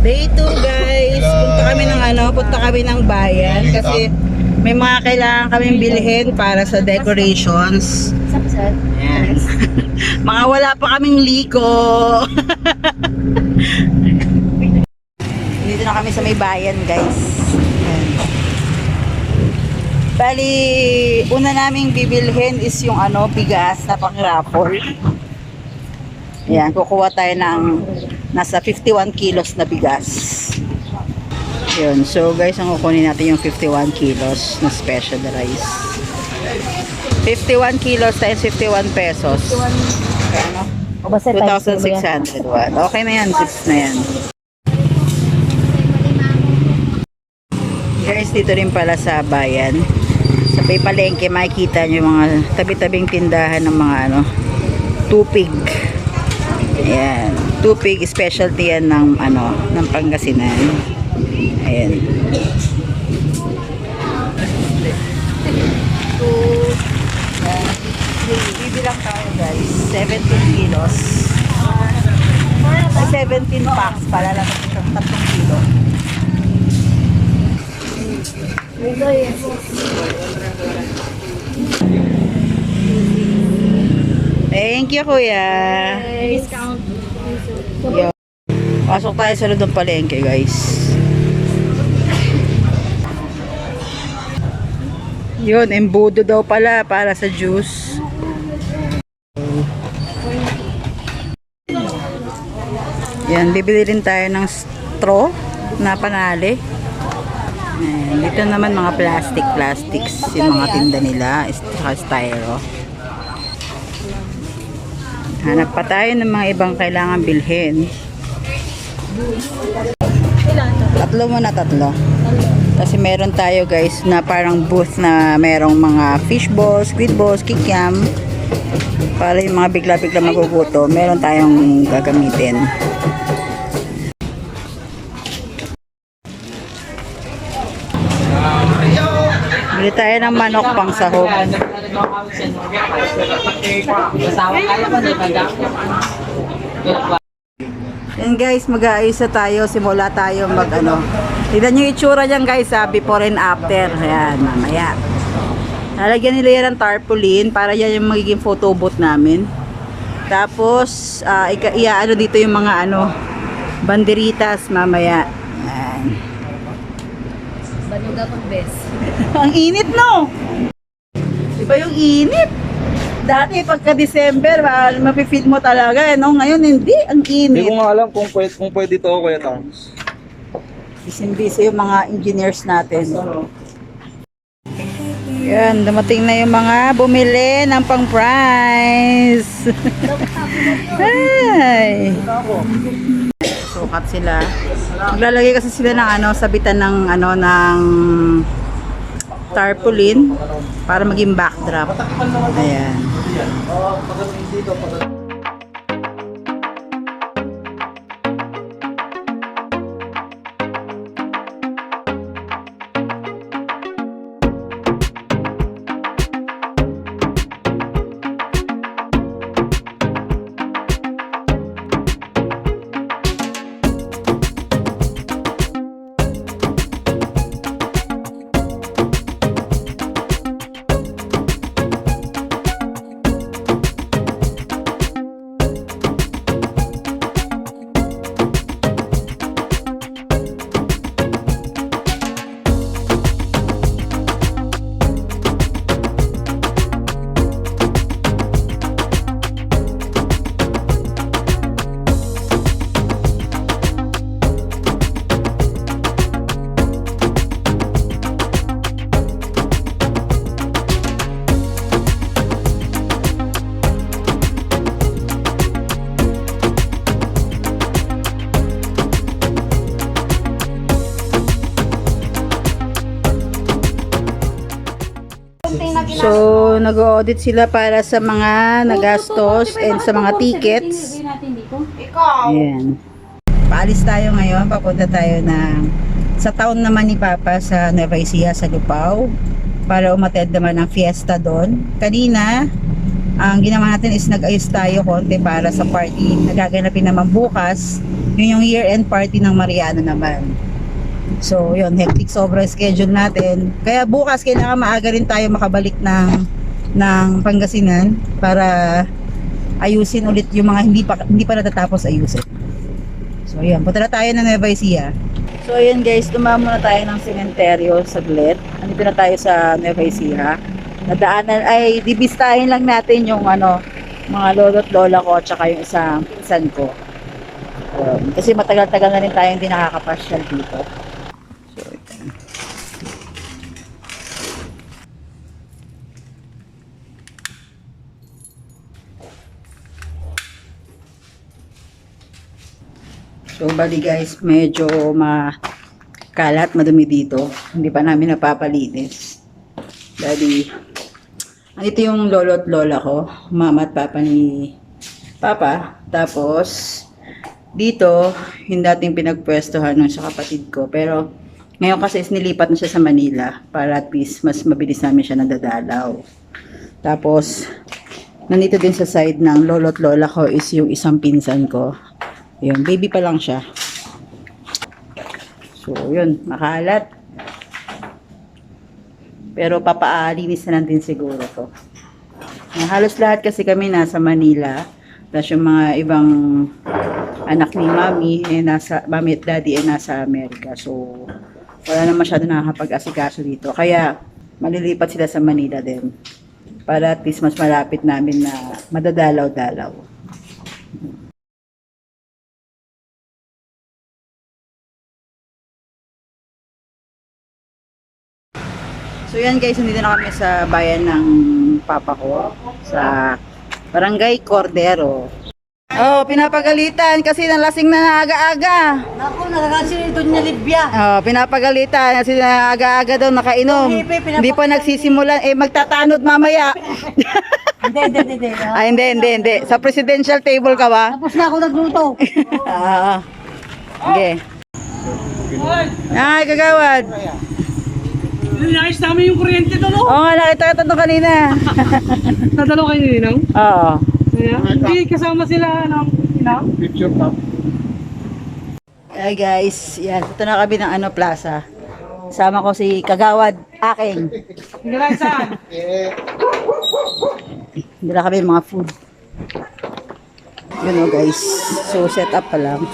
Day 2 guys, punta kami ng bayan kasi may mga kailangan kaming bilhin para sa decorations. Ayan. Mga wala pa kaming liko. Dito na kami sa may bayan guys. Ayan. Bali, una naming bibilhin is yung bigas na pang-raffle. Ayan, kukuha tayo ng nasa 51 kilos na bigas. Yun, so guys, ang kukunin natin yung 51 kilos na special rice. 51 kilos times 51 pesos. Ano? 2,601. Okay na yan, tips na yan. Guys, dito rin pala sa bayan. Sa may palengke, makikita nyo mga tabi-tabing tindahan ng mga tupig. Ayan. Tupig, specialty yan ng ng Pangasinan. Ayan. Bibilang tayo guys. 17 kilos. 17 packs para lang ito 3 kilo. Thank you, kuya. Discount. Yo. Pasok tayo sa loob ng palengke, guys. Yun, embudo daw pala para sa juice. Yan, bibili rin tayo ng straw na panali. Ayan, dito naman mga plastics yung mga tinda nila, saka styro. Hanap pa tayo ng mga ibang kailangan bilhin. Tatlo muna, tatlo. Kasi meron tayo guys na parang booth na merong mga fish balls, squid balls, kikiam. Para yung mga bigla-bigla maguguto, meron tayong gagamitin. Bili tayo ng manok pang sahog. Yan guys, mag-aayos na tayo. Simula tayo tignan nyo yung itsura niyan guys, before and after. Ayan, mamaya. Lalagyan nila yan ng tarpaulin para yan yung magiging photo booth namin. Tapos, dito yung mga banderitas mamaya. Ayan. Banuga pang best. Ang init no? Diba yung init? Dati pagka December, mapifeel mo talaga. Ngayon hindi, ang init. Hindi ko nga alam kung pwede ito o Kuya Tams. Busy-busy yung mga engineers natin. Yan, dumating na yung mga bumili ng pang prize. Ay. Sukat sila. Maglalagay kasi sila ng sabitan ng ng tarpaulin para maging backdrop. Ayan. So, nag-audit sila para sa mga nagastos and sa mga tickets. Ayan. Paalis tayo ngayon. Papunta tayo sa town naman ni Papa sa Nueva Ecija, sa Lupao. Para umattend naman ng fiesta doon. Kanina, ang ginawa natin is nag-ayos tayo konti para sa party. Nagaganapin naman bukas Yun yung year-end party ng Mariano naman. So, yun, hectic sobra schedule natin. Kaya bukas kailangan maaga rin tayo makabalik ng Pangasinan para ayusin ulit yung mga hindi pa natatapos ayusin. So, ayan, punta na tayo ng Nueva Ecija. So, ayan guys, tumama muna tayo ng sementeryo saglit. Andito na tayo sa Nueva Ecija. Nadaanan ay dibistahin lang natin yung mga lolo't lola ko at saka yung isang pinsan ko. Kasi matagal-tagal na rin tayo hindi nakakapasyal dito. So, ito. So, bali guys, medyo makalat, madumi dito. Hindi pa namin napapalinis. Bali, andito yung lolo't lola ko, mama at papa ni papa. Tapos, dito, yung dating pinagpwestohan nun sa kapatid ko. Pero, ngayon kasi nilipat na siya sa Manila para at least mas mabilis namin siya nadadalaw. Tapos, nandito din sa side ng lolo't lola ko is yung isang pinsan ko. Yun, baby pa lang siya. So, yun, makalat. Pero papaalinis na lang din siguro to. Halos lahat kasi kami nasa Manila. Tapos yung mga ibang anak ni mami, mami at daddy nasa Amerika. So, wala na masyado nakakapag-asikaso dito. Kaya, malilipat sila sa Manila din. Para at least mas malapit namin na madadalaw-dalaw. So yan guys, nandito na kami sa bayan ng papa ko. Sa Barangay Cordero. Oh, pinapagalitan kasi nalasing na aga-aga. Naku, nalalasing ito niya Libya. Oh, pinapagalitan kasi na aga-aga daw nakainom. Hindi pa nagsisimulan. Magtatanod mamaya. Hindi. Ay, hindi. Sa presidential table ka ba? Tapos na ako nagluto. Okay. Ay, kagawad. Nice namin yung kuryente doon, Oo nga, nakita kita doon kanina. Nadalo kayo ni Ninang? Oo. Kaya, hindi kasama sila ng Ninang? Picture top. Ay guys, yan. Ito na kami ng plaza. Sama ko si Kagawad Aking. Hindi lang saan? Dala kami ng mga food. Yun o guys. So set up pa lang.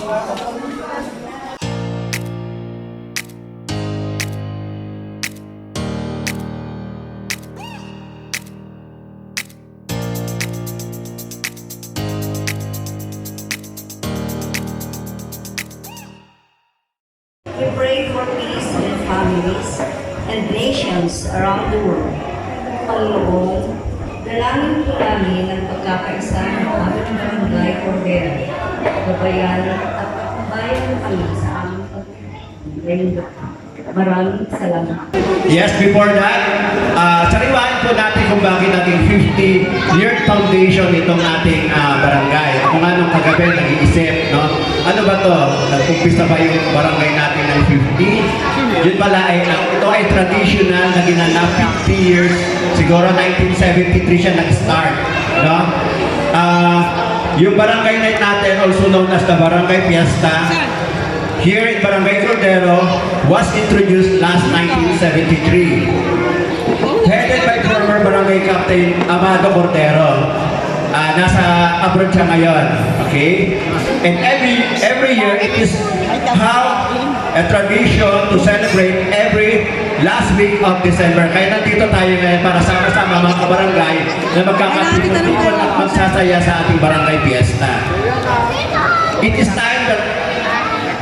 We pray for peace in families and nations around the world. Panginoon, dalangin po namin ang pagkakaisa ng aming barangay Cordero, gabayan at kabayan kami sa aming pag-iinda. Maraming salamat. Yes, before that, sariwain po natin kung bakit natin 50-year foundation itong ating barangay. Kung anong kagabi nag-iisip, no? Ano ba to? Nag-umpisa ba yung barangay natin ng 50? Yun pala ito ay traditional na ginanap 50 years. Siguro 1973 siya nag-start, no? Yung barangay night natin, also known as the Barangay Fiesta, here in Barangay Cordero, was introduced last 1973. Headed by former Barangay Captain Amado Cordero. Nasa abroad siya ngayon. Okay? And every year, it is how a tradition to celebrate every last week of December. Kaya nandito tayo ngayon para sama-sama mga kabarangay na magkakatipon at magsasaya sa ating Barangay Fiesta. It is time that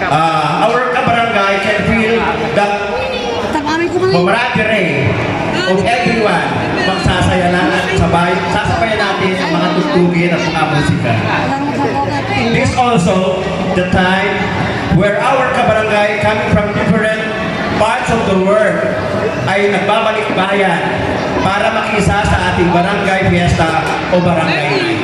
our kabarangay can feel the camaraderie of everyone. Magsasaya lang at sasabayan natin ang mga tugtugin at mga musika. This also the time where our kabarangay coming from different parts of the world ay nagbabalik bayan para makisa sa ating barangay fiesta o barangay night.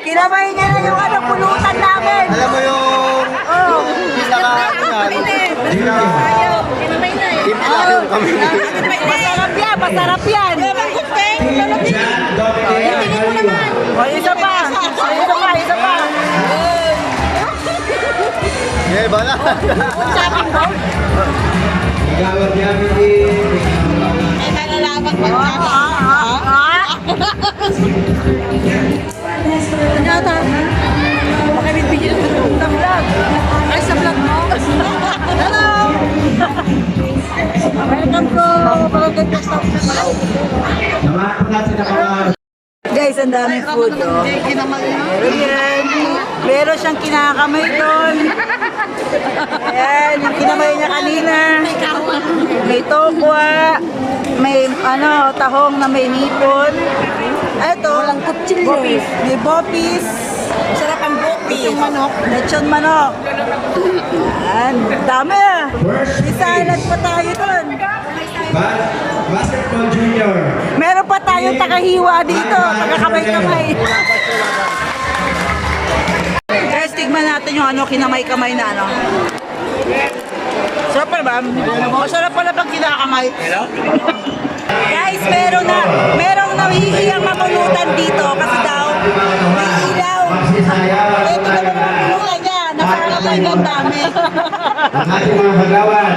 Kinamay niya na yung pulutan namin. Alam mo yung pinaka Masarap yan. masarap yan. John Dominic Haliwa. O, isa pa. Isa pa. Gawad Yamiti. Makibibigyan sa vlog. Ay, sa vlog mo. Hello! Welcome to Barangay Fiesta. Samahan po natin ang mga Guys, ang daming food, oh. Meron yan. Meron siyang kinakamay doon. Ayan, yung kinamay niya kanina. May tokwa. May, tahong na may hipon. Ito, bopis. May bopis. Masarap ang bopis. Lechon manok. Lechon manok. Ayan, dami ah. May salad pa tayo doon. Basketball Junior. Meron pa tayong tagahiwa dito. Pagkakamay-kamay. Guys, tigman natin yung kinamay-kamay na Sarap pa ba? Masarap pala pag kinakamay. Guys, merong nahihiyang mamulutan dito kasi daw may ilaw. Eh, tignan mo naman mamulutan niya. Nakarapay ng dami. Ang ating mga kagawad.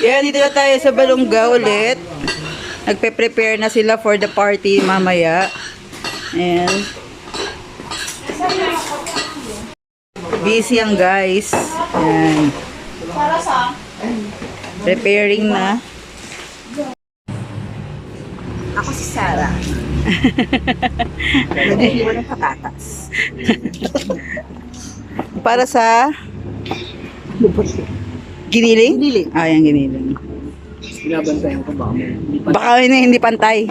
Yan, dito na tayo sa Balongga ulit. Nagpe-prepare na sila for the party mamaya. And busy ang guys. Yan. Preparing na. Ako si Sarah. Naghihiwa ng patatas. Para sa giniling? Giniling. Ah, yung giniling. Binabantayan ko Baka hindi pantay.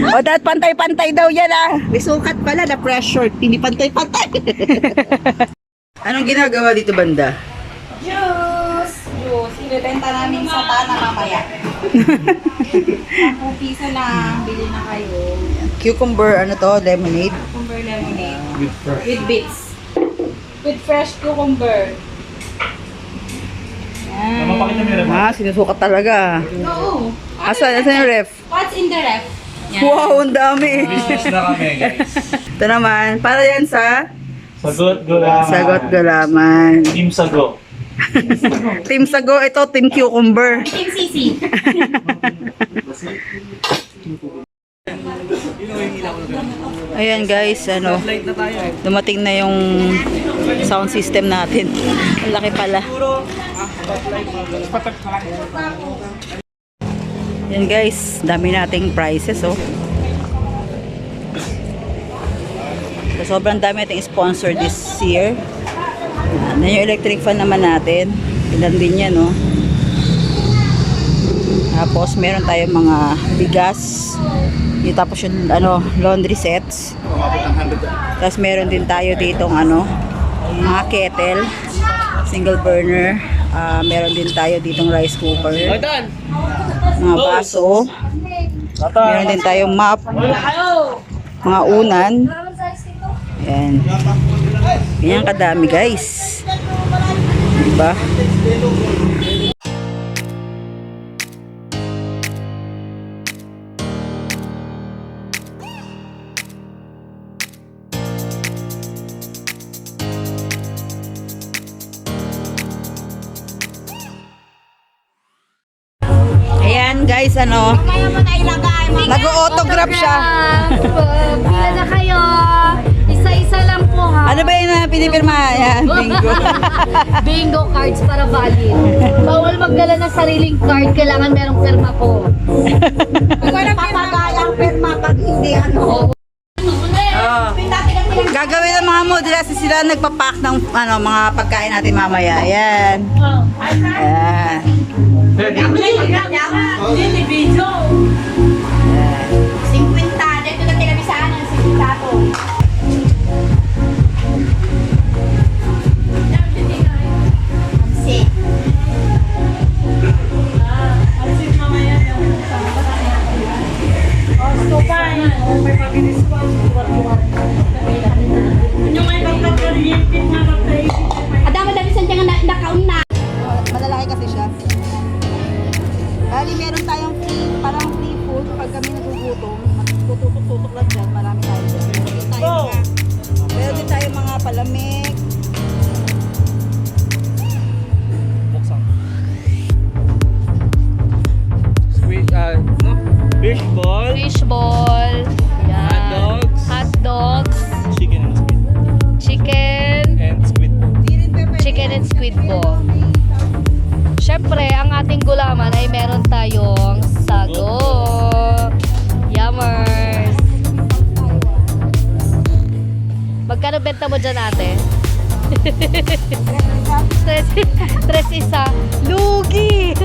O, dapat pantay-pantay daw yan ah. May sukat pala na pressure. Hindi pantay-pantay. Anong ginagawa dito banda? Juice! Ibebenta namin sa Tana mamaya. 10 piso lang, bili na kayo. Cucumber, lemonade. Cucumber lemonade. With bits. With fresh cucumber. Ah, sinusukat talaga. Oo. Asan yung ref? What's in the ref? Yan. Wow, ang dami. Business na kami, guys. Ito naman, para yan sa Sagot, gulaman. sagot gulaman. Team Sago. Team Sago, ito, Team Cucumber. Team Sisi. Ayan guys, dumating na yung sound system natin. Ang laki pala. Ayan guys, dami nating prices oh. So, sobrang dami nating sponsor this year. Ayan yung electric fan naman natin. Ilan din yan oh. Tapos meron tayong mga bigas. Yung tapos yung laundry sets. Tapos meron din tayo ditong mga kettle, single burner. Meron din tayo ditong rice cooker. Mga baso. Meron din tayong mop. Mga unan. Ayan. Ganyan kadami guys. Diba? Ayan guys, nag-autograph siya. Pila na kayo. Isa-isa lang po ha. Ano ba yung pinipirma? Ayan, bingo. Bingo cards para valid. Bawal magdala ng sariling card. Kailangan merong perma po. Papagayang perma pag hindi Gagawin ng mga model kasi sila nagpapack ng mga pagkain natin mamaya. Ayan. Ayan. Adama-dami sa dyan nga nakaun na. Malalaki kasi siya. Bali, meron tayong free food pag kami nagugutom. Tututok-tutok lang dyan. Marami tayo dyan. Meron din tayong mga palamig. Fish ball, Fishball. Yan. hot dogs, Hot dogs. chicken and squid, Chicken. and squid. Chicken and squid ball. Siyempre, ang ating gulaman ay meron tayong sago. Yummers. Magkano benta mo dyan, ate? Tres isa. Lugi!